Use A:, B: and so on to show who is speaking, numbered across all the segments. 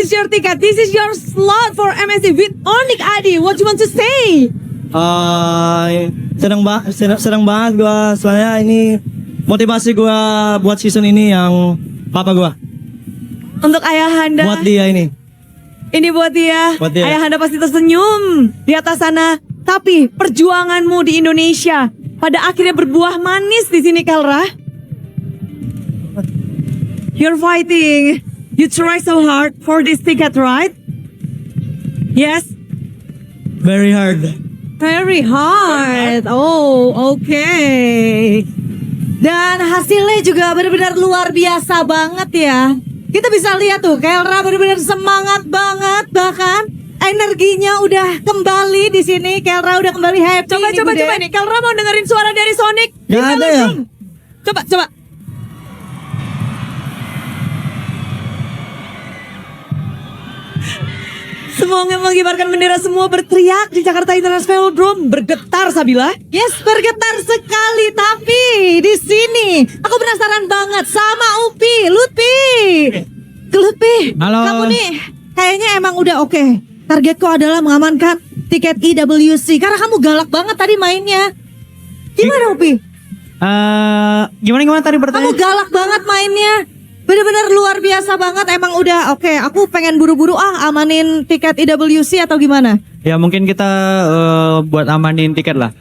A: is your ticket. This is your slot for MSC with Onyx Adi. What you want to say?
B: Senang banget gua, soalnya ini motivasi gua buat season ini yang papa gua.
A: Untuk ayahanda.
B: Buat dia ini.
A: Ini buat dia.
B: Buat dia.
A: Ayahanda pasti tersenyum di atas sana. Tapi perjuanganmu di Indonesia pada akhirnya berbuah manis di sini, Kelra. You're fighting. You try so hard for this ticket, right? Yes.
B: Very hard.
A: Very hard. Oh, okay. Dan hasilnya juga benar-benar luar biasa banget ya. Kita bisa lihat tuh, Kelra benar-benar semangat banget, bahkan energinya udah kembali di sini. Kelra udah kembali happy. Coba nih. Kelra mau dengerin suara dari Sonic.
B: Gak ada ya?
A: Coba. Semua mengibarkan bendera, semua berteriak di Jakarta International Velodrome. Bergetar, Sabila. Yes, bergetar sekali. Tapi di sini aku penasaran banget sama Upi, Lutfi.
B: Halo.
A: Kamu nih kayaknya emang udah oke. Targetku adalah mengamankan tiket IWC karena kamu galak banget tadi mainnya. Gimana Upi?
B: Gimana tadi
A: Kamu
B: pertanyaan?
A: galak banget mainnya. Bener-bener luar biasa banget. Emang udah oke. Aku pengen buru-buru amanin tiket IWC atau gimana?
B: Ya mungkin kita buat amanin tiket lah.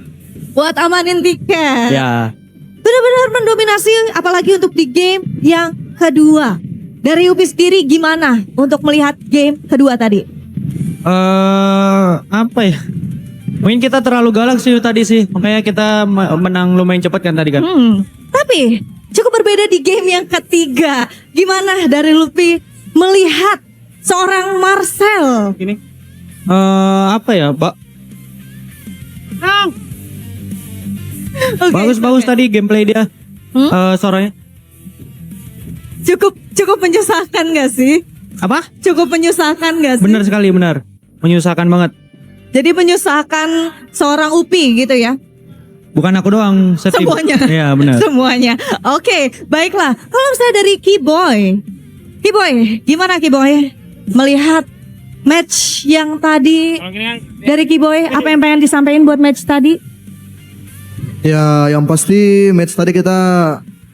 A: Buat amanin tiket.
B: Ya.
A: Bener-bener mendominasi apalagi untuk di game yang kedua. Dari Upi sendiri gimana untuk melihat game kedua tadi?
B: Apa ya? Mungkin kita terlalu galak sih tadi sih. Makanya kita menang lumayan cepat kan tadi kan.
A: Tapi cukup berbeda di game yang ketiga. Gimana dari Lutfi melihat seorang Marcel?
B: Ini apa ya, Pak?
A: Okay,
B: Bagus tadi gameplay dia. Suaranya.
A: Cukup menyusahkan gak sih?
B: Apa?
A: Cukup menyusahkan gak sih?
B: Benar sekali, benar. Menyusahkan banget.
A: Jadi menyusahkan seorang Upi gitu ya?
B: Bukan aku doang, setim.
A: Semuanya.
B: Iya, benar.
A: Semuanya. Oke, baiklah. Kalau misalnya dari Keyboy, gimana Keyboy melihat match yang tadi dari Keyboy? Apa yang pengen disampaikan buat match tadi?
C: Ya, yang pasti match tadi kita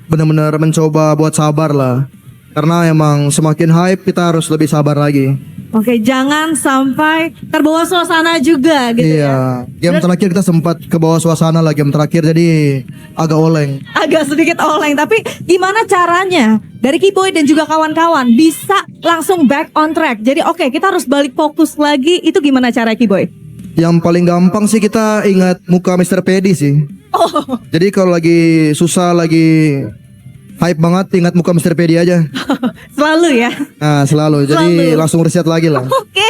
C: benar-benar mencoba buat sabar lah. Karena emang semakin hype kita harus lebih sabar lagi.
A: Oke, jangan sampai terbawa suasana juga gitu ya.
C: Iya, game terakhir kita sempat ke bawah suasana lah game terakhir jadi agak oleng.
A: Agak sedikit oleng, tapi gimana caranya dari Keyboy dan juga kawan-kawan bisa langsung back on track? Jadi oke, kita harus balik fokus lagi. Itu gimana cara Keyboy?
C: Yang paling gampang sih kita ingat muka Mr. Pedi sih.
A: Oh,
C: Jadi kalau lagi susah, lagi hype banget, ingat muka Mr. Pedi aja.
A: selalu ya.
C: Nah, selalu. Jadi
A: Selalu.
C: langsung reset lagi lah.
A: Oke,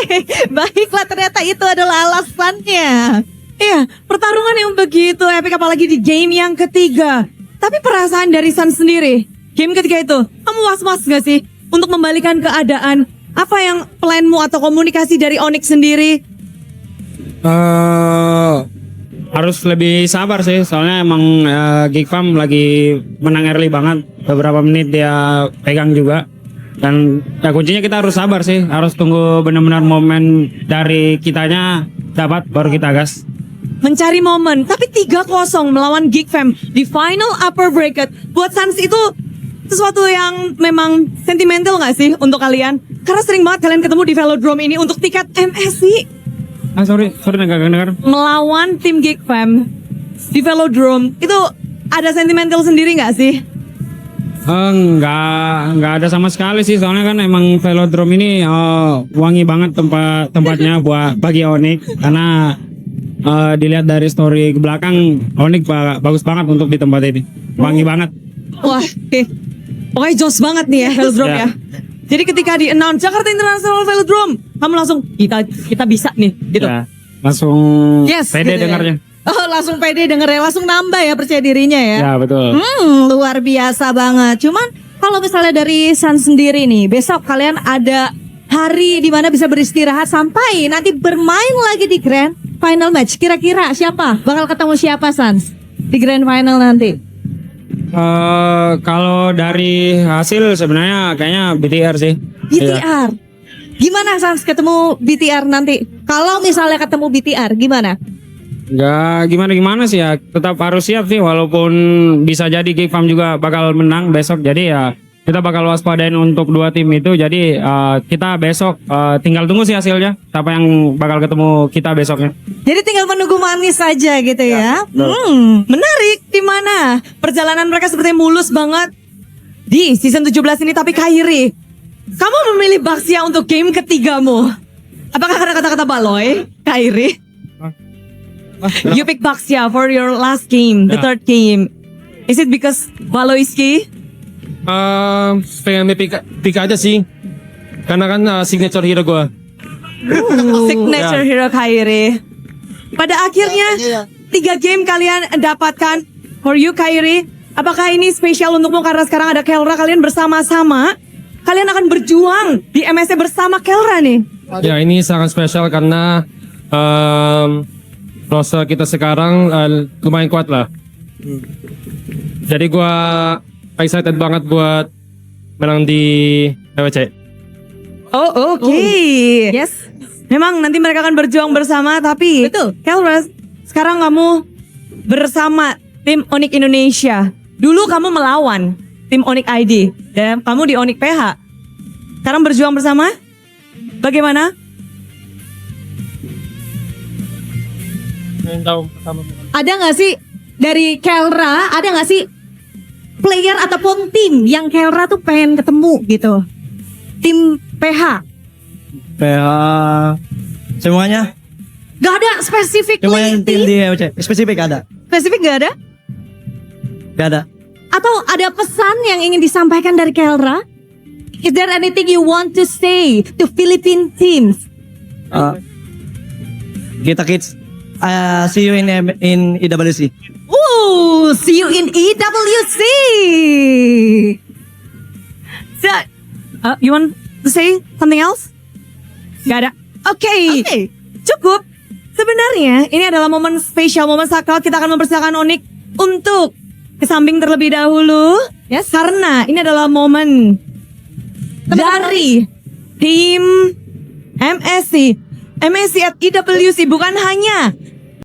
A: baiklah ternyata itu adalah alasannya. Iya, pertarungan yang begitu epic apalagi di game yang ketiga. Tapi perasaan dari San sendiri, game ketiga itu, kamu was-was gak sih untuk membalikan keadaan? Apa yang planmu atau komunikasi dari Onyx sendiri?
D: Harus lebih sabar sih, soalnya emang Geek Farm lagi menang early banget. Beberapa menit dia pegang juga. Dan ya kuncinya kita harus sabar sih, harus tunggu benar-benar momen dari kitanya dapat baru kita gas.
A: Mencari momen, tapi 3-0 melawan Geek Fam di final upper bracket. Buat Sans itu sesuatu yang memang sentimental gak sih untuk kalian? Karena sering banget kalian ketemu di Velodrome ini untuk tiket MSC.
D: Sorry nggak dengar.
A: Melawan tim Geek Fam di Velodrome itu ada sentimental sendiri nggak sih?
D: Nggak ada sama sekali sih, soalnya kan emang Velodrome ini wangi banget tempatnya buat bagi Onyx, karena dilihat dari story ke belakang Onyx bagus banget untuk di tempat ini, wangi banget.
A: Wah, pokoknya jos banget nih ya Velodrome ya. Jadi ketika di announce Jakarta International Velodrome, kamu langsung kita bisa nih gitu.
D: Ya, langsung
A: Yes,
D: pede
A: gitu ya.
D: dengarnya.
A: Oh, langsung pede dengernya, langsung nambah ya percaya dirinya ya.
D: Ya betul.
A: Luar biasa banget. Cuman kalau misalnya dari San sendiri nih, besok kalian ada hari di mana bisa beristirahat sampai nanti bermain lagi di Grand Final Match. Kira-kira siapa? Bakal ketemu siapa Sans di Grand Final nanti?
D: Kalau dari hasil sebenarnya kayaknya BTR sih.
A: BTR. Gimana Sans ketemu BTR nanti? Kalau misalnya ketemu BTR gimana?
D: Gak gimana-gimana sih ya, tetap harus siap sih walaupun bisa jadi Geek Farm juga bakal menang besok. Jadi ya kita bakal waspadain untuk dua tim itu. Jadi kita besok tinggal tunggu sih hasilnya siapa yang bakal ketemu kita besoknya.
A: Jadi tinggal menunggu manis saja gitu ya. Menarik. Di mana perjalanan mereka sepertinya mulus banget di season 17 ini. Tapi Kairi, kamu memilih Baxia untuk game ketigamu. Apakah karena kata-kata Baloy, Kairi? You pick Baxia for your last game, the third game. Is it because Baloy is key?
E: Pengen pick aja sih. Karena kan signature hero gue.
A: Signature hero Kairi. Pada akhirnya 3 game kalian dapatkan. For you Kairi, apakah ini spesial untukmu karena sekarang ada Kelra, kalian bersama-sama? Kalian akan berjuang di MSC bersama Kelra nih.
E: Ya ini sangat spesial karena roster kita sekarang lumayan kuat lah. Jadi gue excited banget buat menang di WC.
A: Oh oke. Yes. Memang nanti mereka akan berjuang bersama, tapi betul. Kelra, sekarang kamu bersama tim Onyx Indonesia. Dulu kamu melawan tim Onyx ID dan kamu di Onyx PH. Sekarang berjuang bersama. Bagaimana? Ada nggak sih dari Kelra? Ada nggak sih player ataupun tim yang Kelra tuh pengen ketemu gitu? Tim PH.
B: PH semuanya.
A: Gak ada spesifik
B: Cuma yang tim di WC. Spesifik ada.
A: Spesifik gak ada?
B: Gak ada.
A: Atau ada pesan yang ingin disampaikan dari Kelra? Is there anything you want to say to Philippine teams?
B: Kita kids. See you in EWC.
A: Ooh, see you in EWC. So, you want to say something else? Gak ada. Oke. Cukup. Sebenarnya ini adalah momen spesial, momen sakral. Kita akan mempersilakan Onyx untuk ke samping terlebih dahulu. Yes. Karena ini adalah momen dari tim MSC. MSC at EWC bukan hanya